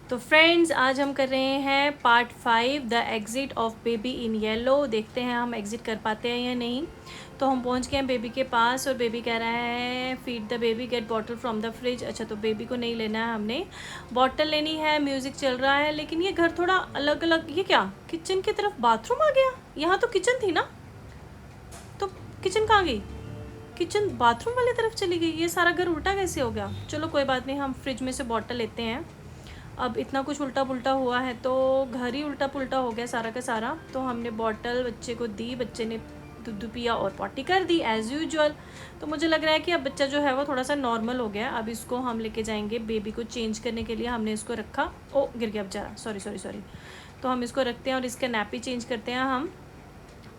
तो फ्रेंड्स आज हम कर रहे हैं part 5 the exit of baby in yellow. देखते हैं हम एग्ज़िट कर पाते हैं या नहीं। तो हम पहुंच गए हैं बेबी के पास और बेबी कह रहा है feed the baby get bottle from the fridge. अच्छा, तो बेबी को नहीं लेना है, हमने बॉटल लेनी है। म्यूज़िक चल रहा है, लेकिन ये घर थोड़ा अलग अलग। ये क्या, किचन की तरफ बाथरूम आ गया? यहाँ तो किचन थी ना, तो किचन कहाँ गई? किचन बाथरूम वाली तरफ चली गई। ये सारा घर उल्टा कैसे हो गया? चलो कोई बात नहीं, हम फ्रिज में से बॉटल लेते हैं। अब इतना कुछ उल्टा पुल्टा हुआ है तो घर ही उल्टा पुल्टा हो गया सारा का सारा। तो हमने बॉटल बच्चे को दी, बच्चे ने दूध पिया और पॉटी कर दी एज़ यूजुअल। तो मुझे लग रहा है कि अब बच्चा जो है वो थोड़ा सा नॉर्मल हो गया। अब इसको हम लेके जाएंगे बेबी को चेंज करने के लिए। हमने इसको रखा, ओ गिर गया बेचारा, सॉरी सॉरी सॉरी। तो हम इसको रखते हैं और इसका नैपी चेंज करते हैं। हम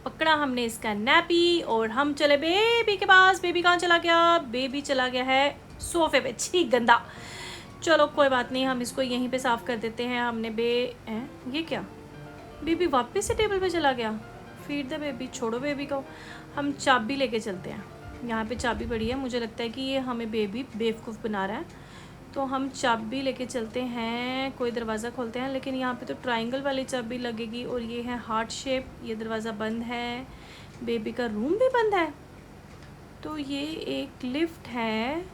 पकड़ा हमने इसका नैपी और हम चले बेबी के पास। बेबी कहाँ चला गया? बेबी चला गया है सोफे पे। छी गंदा। चलो कोई बात नहीं, हम इसको यहीं पे साफ़ कर देते हैं। हमने ये क्या, बेबी वापस से टेबल पे चला गया। फीड द बेबी, छोड़ो बेबी को। हम चाबी लेके चलते हैं। यहाँ पे चाबी पड़ी है, मुझे लगता है कि ये हमें बेबी बेवकूफ़ बना रहा है। तो हम चाबी लेके चलते हैं, कोई दरवाज़ा खोलते हैं। लेकिन यहाँ पे तो ट्रायंगल वाली चाबी लगेगी और ये है हार्ट शेप। ये दरवाज़ा बंद है, बेबी का रूम भी बंद है। तो ये एक लिफ्ट है,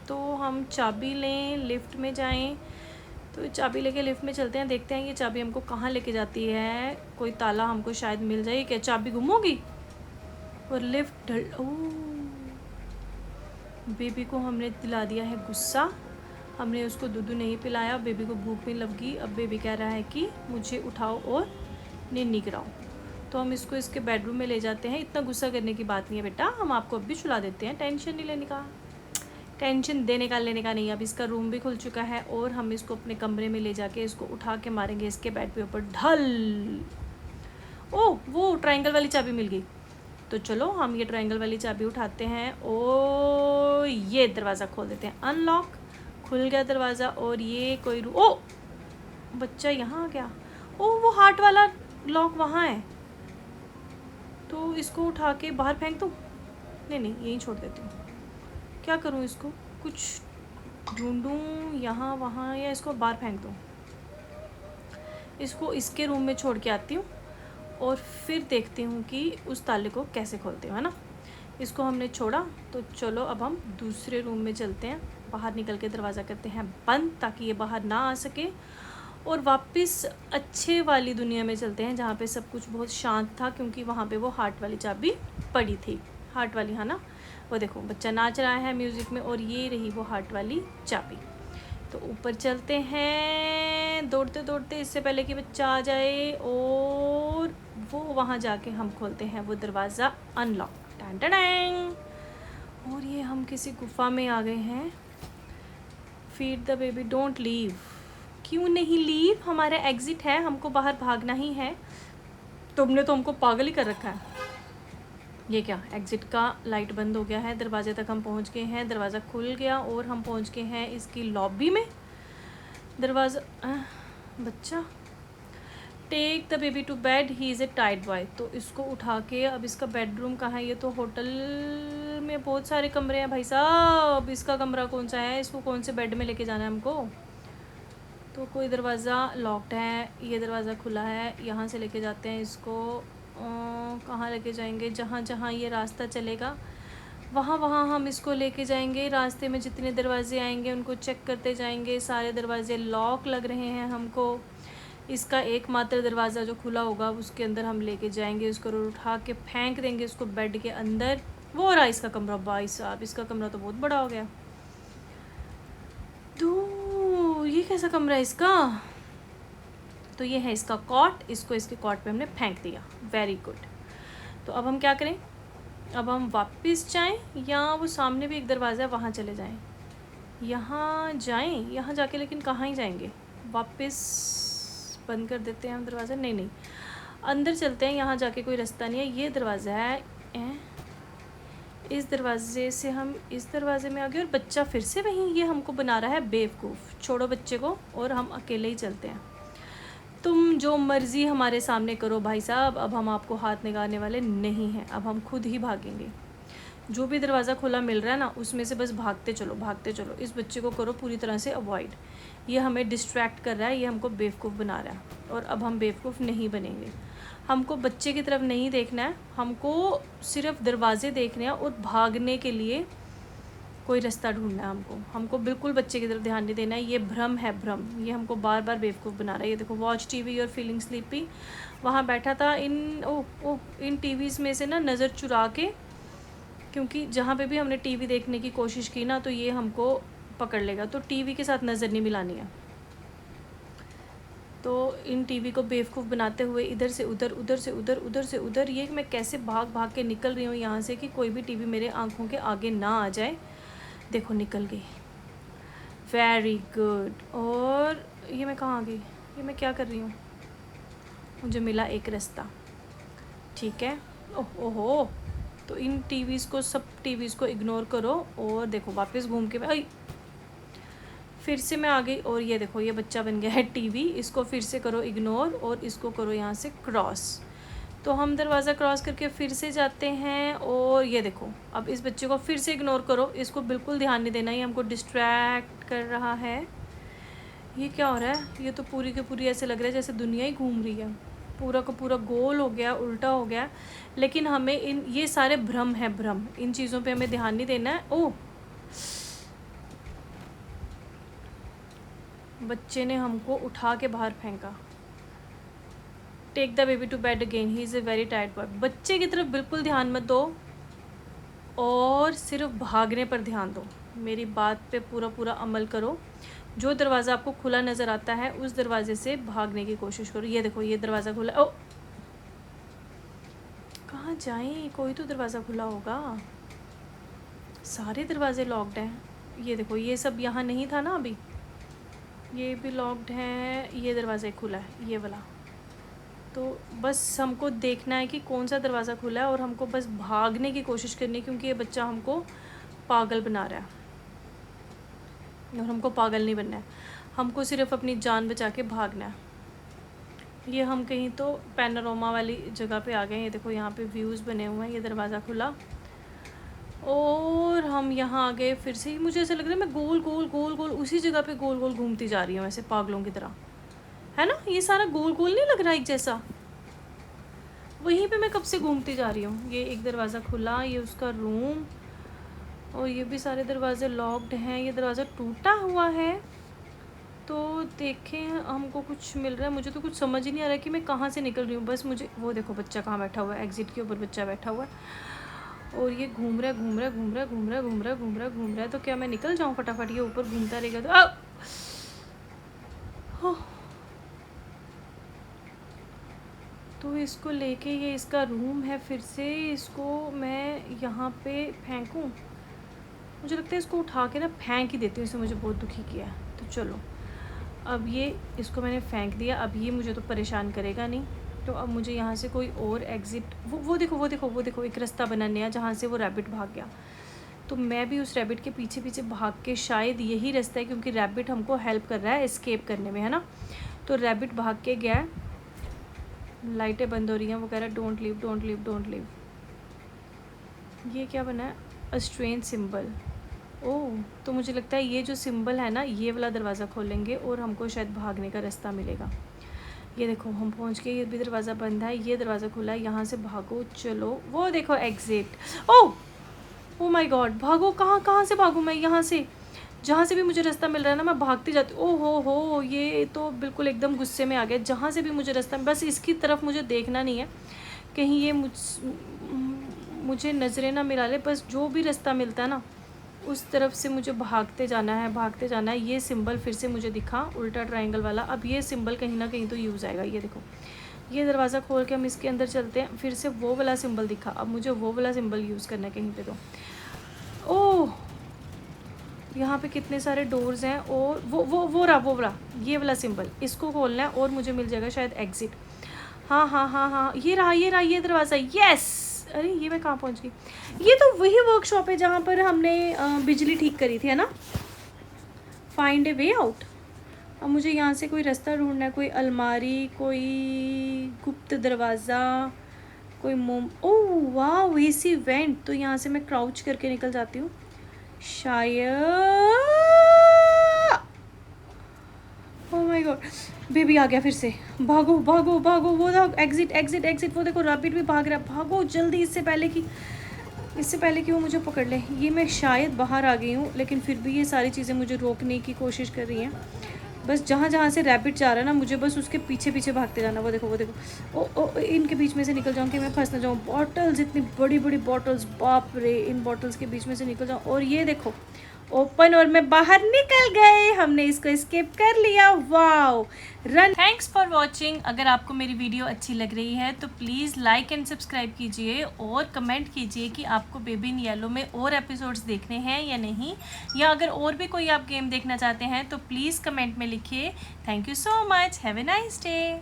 तो हम चाबी लें, लिफ्ट में जाएं। तो चाबी लेके लिफ्ट में चलते हैं, देखते हैं ये चाबी हमको कहाँ लेके जाती है। कोई ताला हमको शायद मिल जाए। क्या चाबी गुम होगी? और लिफ्ट बेबी को हमने दिला दिया है गुस्सा। हमने उसको दूध नहीं पिलाया, बेबी को भूख भी लगी। अब बेबी कह रहा है कि मुझे उठाओ और निन्नी कराओ। तो हम इसको इसके बेडरूम में ले जाते हैं। इतना गुस्सा करने की बात नहीं है बेटा, हम आपको अब भी सुला देते हैं। टेंशन नहीं लेने का, टेंशन देने का लेने का नहीं। अब इसका रूम भी खुल चुका है और हम इसको अपने कमरे में ले जाके इसको उठा के मारेंगे इसके बेड पे ऊपर ढल। ओह, वो ट्रायंगल वाली चाबी मिल गई। तो चलो हम ये ट्रायंगल वाली चाबी उठाते हैं और ये दरवाज़ा खोल देते हैं। अनलॉक, खुल गया दरवाज़ा। और ये कोई ओ बच्चा यहाँ आ गया। ओ वो हार्ट वाला लॉक वहाँ है, तो इसको उठा के बाहर फेंक दूँ? नहीं नहीं, यहीं छोड़ देती हूँ। क्या करूँ इसको, कुछ ढूंढूँ यहाँ वहाँ, या इसको बाहर फेंक दूँ? इसको इसके रूम में छोड़ के आती हूँ और फिर देखती हूँ कि उस ताले को कैसे खोलते हो, है ना। इसको हमने छोड़ा, तो चलो अब हम दूसरे रूम में चलते हैं। बाहर निकल के दरवाज़ा करते हैं बंद ताकि ये बाहर ना आ सके, और वापस अच्छे वाली दुनिया में चलते हैं जहाँ पे सब कुछ बहुत शांत था, क्योंकि वहाँ पे वो हार्ट वाली चाबी पड़ी थी। हार्ट वाली, है ना। वो देखो बच्चा नाच रहा है म्यूज़िक में, और ये रही वो हार्ट वाली चाबी। तो ऊपर चलते हैं दौड़ते दौड़ते, इससे पहले कि बच्चा आ जाए। और वो वहाँ जाके हम खोलते हैं वो दरवाज़ा अनलॉक। Tan tan tan. और ये हम किसी गुफा में आ गए हैं। Feed the baby, don't leave. क्यों नहीं लीव? हमारा एग्ज़िट है, हमको बाहर भागना ही है। तुमने तो हमको पागल ही कर रखा है। ये क्या, एग्ज़िट का लाइट बंद हो गया है। दरवाजे तक हम पहुंच गए हैं, दरवाज़ा खुल गया और हम पहुंच गए हैं इसकी लॉबी में। दरवाज़ा बच्चा, take the baby to bed, he is a टाइड बॉय। तो इसको उठा के, अब इसका बेडरूम कहाँ है? ये तो होटल में बहुत सारे कमरे हैं भाई साहब, इसका कमरा कौन सा है? इसको कौन से बेड में लेके जाना है हमको? तो कोई दरवाज़ा लॉक्ड है, ये दरवाज़ा खुला है। यहाँ से लेके जाते हैं इसको। कहाँ लेके जाएंगे? जहाँ जहाँ ये रास्ता चलेगा वहाँ वहाँ हम इसको लेके जाएंगे। रास्ते में जितने दरवाजे आएंगे उनको चेक करते जाएंगे। सारे दरवाजे लॉक लग रहे हैं हमको। इसका एकमात्र दरवाज़ा जो खुला होगा उसके अंदर हम लेके जाएंगे उसको, उठा के फेंक देंगे उसको बेड के अंदर। वो रहा इसका कमरा। भाई साहब, इसका कमरा तो बहुत बड़ा हो गया। तो ये कैसा कमरा है इसका? तो ये है इसका कॉट। इसको इसके कॉट पे हमने फेंक दिया। Very good. तो अब हम क्या करें? अब हम वापस जाएं या वो सामने भी एक दरवाज़ा है वहाँ चले जाएं? यहाँ जाएं, यहाँ जाके लेकिन कहाँ ही जाएंगे? वापस बंद कर देते हैं हम दरवाज़ा। नहीं नहीं, अंदर चलते हैं। यहाँ जाके कोई रास्ता नहीं है, ये दरवाज़ा है। इस दरवाजे से हम इस दरवाजे में आ गए और बच्चा फिर से वहीं। ये हमको बना रहा है बेवकूफ़। छोड़ो बच्चे को और हम अकेले ही चलते हैं। तुम जो मर्ज़ी हमारे सामने करो भाई साहब, अब हम आपको हाथ निकालने वाले नहीं हैं। अब हम खुद ही भागेंगे। जो भी दरवाज़ा खुला मिल रहा है ना उसमें से बस भागते चलो भागते चलो। इस बच्चे को करो पूरी तरह से अवॉइड। ये हमें डिस्ट्रैक्ट कर रहा है, ये हमको बेवकूफ़ बना रहा है और अब हम बेवकूफ़ नहीं बनेंगे। हमको बच्चे की तरफ नहीं देखना है, हमको सिर्फ दरवाजे देखने हैं और भागने के लिए कोई रास्ता ढूंढना है हमको। हमको बिल्कुल बच्चे की तरफ ध्यान नहीं देना है। ये भ्रम है, भ्रम। ये हमको बार बार बेवकूफ़ बना रहा है। ये देखो, वॉच टीवी और फीलिंग स्लीपी। वहाँ बैठा था इन टीवीज़ में से ना नज़र चुरा के, क्योंकि जहाँ पे भी हमने टीवी देखने की कोशिश की ना तो ये हमको पकड़ लेगा। तो टीवी के साथ नज़र नहीं मिलानी है। तो इन टीवी को बेवकूफ़ बनाते हुए इधर से उधर, उधर से उधर, उधर से उधर, ये मैं कैसे भाग भाग के निकल रही हूँ यहाँ से कि कोई भी टीवी मेरे आँखों के आगे ना आ जाए। देखो निकल गई, वेरी गुड। और ये मैं कहाँ आ गई? ये मैं क्या कर रही हूँ? मुझे मिला एक रास्ता, ठीक है। ओहो, तो इन टीवीज़ को, सब टीवीज़ को इग्नोर करो और देखो वापस घूम के मैं फिर से मैं आ गई। और ये देखो, ये बच्चा बन गया है टीवी। इसको फिर से करो इग्नोर और इसको करो यहाँ से क्रॉस। तो हम दरवाज़ा क्रॉस करके फिर से जाते हैं और ये देखो, अब इस बच्चे को फिर से इग्नोर करो। इसको बिल्कुल ध्यान नहीं देना, ये हमको डिस्ट्रैक्ट कर रहा है। ये क्या हो रहा है? ये तो पूरी की पूरी ऐसे लग रहा है जैसे दुनिया ही घूम रही है। पूरा का पूरा गोल हो गया, उल्टा हो गया। लेकिन हमें ये सारे भ्रम है, भ्रम। इन चीज़ों पे हमें ध्यान नहीं देना है। ओह, बच्चे ने हमको उठा के बाहर फेंका। Take the baby to bed again, he is a very tired boy. बच्चे की तरफ बिल्कुल ध्यान मत दो और सिर्फ भागने पर ध्यान दो। मेरी बात पे पूरा पूरा अमल करो। जो दरवाज़ा आपको खुला नज़र आता है उस दरवाजे से भागने की कोशिश करो। ये देखो, ये दरवाज़ा खुला। ओ, कहाँ जाएं? कोई तो दरवाज़ा खुला होगा, सारे दरवाजे लॉक्ड हैं। ये देखो, ये सब यहाँ नहीं था ना अभी, ये भी लॉक्ड है। ये दरवाज़ा खुला है, ये वाला। तो बस हमको देखना है कि कौन सा दरवाज़ा खुला है और हमको बस भागने की कोशिश करनी है, क्योंकि ये बच्चा हमको पागल बना रहा है और हमको पागल नहीं बनना है। हमको सिर्फ अपनी जान बचा के भागना है। ये हम कहीं तो पैनोरामा वाली जगह पे आ गए। ये देखो, यहाँ पे व्यूज़ बने हुए हैं। ये दरवाज़ा खुला और हम यहाँ आ गए फिर से। मुझे ऐसा लग रहा है मैं गोल गोल गोल गोल उसी जगह पे गोल गोल घूमती जा रही हूँ ऐसे पागलों की तरह, है ना? ये सारा गोल गोल नहीं लग रहा एक जैसा? वहीं पे मैं कब से घूमती जा रही हूँ। ये एक दरवाज़ा खुला, ये उसका रूम, और ये भी सारे दरवाजे लॉक्ड हैं। ये दरवाज़ा टूटा हुआ है। तो देखें, हमको कुछ मिल रहा है? मुझे तो कुछ समझ ही नहीं आ रहा है कि मैं कहाँ से निकल रही हूँ। बस मुझे वो देखो, बच्चा कहाँ बैठा हुआ है, एग्ज़िट के ऊपर बच्चा बैठा हुआ है और ये घूम रहा है, घूम रहा है, घूम रहा है, घूम रहा है, घूम रहा है, घूम रहा है, घूम रहा है। तो क्या मैं निकल जाऊँ फटाफट? ये ऊपर घूमता रहेगा तो इसको लेके, ये इसका रूम है, फिर से इसको मैं यहाँ पे फेंकूँ? मुझे लगता है इसको उठा के ना फेंक ही देती हूँ। इसने मुझे बहुत दुखी किया है। तो चलो, अब ये इसको मैंने फेंक दिया। अब ये मुझे तो परेशान करेगा नहीं। तो अब मुझे यहाँ से कोई और एग्ज़िट, वो देखो, वो देखो, वो देखो, एक रास्ता बना नया जहाँ से वो रैबिट भाग गया। तो मैं भी उस रैबिट के पीछे पीछे भाग के, शायद यही रास्ता है, क्योंकि रैबिट हमको हेल्प कर रहा है एस्केप करने में, है ना? तो रैबिट भाग के गया है। लाइटें बंद हो रही हैं। वो कह रहा है don't leave, don't leave, don't leave. ये क्या बना है? A strange symbol. ओह, तो मुझे लगता है ये जो सिंबल है ना, ये वाला दरवाज़ा खोलेंगे और हमको शायद भागने का रास्ता मिलेगा। ये देखो, हम पहुंच गए। ये भी दरवाज़ा बंद है, ये दरवाज़ा खुला है। यहाँ से भागो, चलो। वो देखो exit. Oh, oh my God, भागो। कहाँ से भागूँ मैं? यहाँ से, जहाँ से भी मुझे रास्ता मिल रहा है ना, मैं भागती जाती। ओह हो, ये तो बिल्कुल एकदम गुस्से में आ गया। जहाँ से भी मुझे रास्ता, बस इसकी तरफ मुझे देखना नहीं है, कहीं ये मुझे नज़रें ना मिला ले। बस जो भी रास्ता मिलता है ना उस तरफ से मुझे भागते जाना है, भागते जाना है। ये सिंबल फिर से मुझे दिखा, उल्टा ट्रायंगल वाला। अब ये सिंबल कहीं ना कहीं तो यूज़ आएगा। ये देखो, ये दरवाज़ा खोल के हम इसके अंदर चलते हैं। फिर से वो वाला सिंबल दिखा। अब मुझे वो वाला सिंबल यूज़ करना है कहीं पे। तो ओह, यहाँ पे कितने सारे डोर्स हैं। और वो रहा ये वाला सिंबल, इसको खोलना है और मुझे मिल जाएगा शायद एग्ज़िट। हाँ हाँ हाँ हाँ, ये रहा ये दरवाज़ा। यस! अरे, ये मैं कहाँ पहुँच गई? ये तो वही वर्कशॉप है जहाँ पर हमने बिजली ठीक करी थी, है ना? फाइंड ए वे आउट। अब मुझे यहाँ से कोई रास्ता ढूंढना है, कोई अलमारी, कोई गुप्त दरवाज़ा, कोई मोम, ओह वाह एसी वेंट, तो यहाँ से मैं क्राउच करके निकल जाती हूँ शायद। ओह माय गॉड, बेबी आ गया फिर से। भागो भागो भागो, वो था एग्जिट एग्जिट एग्जिट, वो देखो रैबिट भी भाग रहा है। भागो जल्दी, इससे पहले कि वो मुझे पकड़ ले। ये मैं शायद बाहर आ गई हूँ, लेकिन फिर भी ये सारी चीज़ें मुझे रोकने की कोशिश कर रही हैं। बस जहाँ जहाँ से रैबिट जा रहा है ना, मुझे बस उसके पीछे पीछे भागते जाना। वो देखो वो देखो, ओ इनके बीच में से निकल जाऊँ कि मैं फंस ना जाऊँ। बॉटल्स, इतनी बड़ी बड़ी बॉटल्स, बाप रे, इन बॉटल्स के बीच में से निकल जाऊँ। और ये देखो ओपन, और मैं बाहर निकल गए। हमने इसको एस्केप कर लिया। Wow, run. Thanks for watching. अगर आपको मेरी वीडियो अच्छी लग रही है तो प्लीज़ लाइक एंड सब्सक्राइब कीजिए और कमेंट कीजिए कि आपको बेबी इन येलो में और एपिसोड्स देखने हैं या नहीं, या अगर और भी कोई आप गेम देखना चाहते हैं तो प्लीज़ कमेंट में लिखिए। Thank you so much, have a nice day.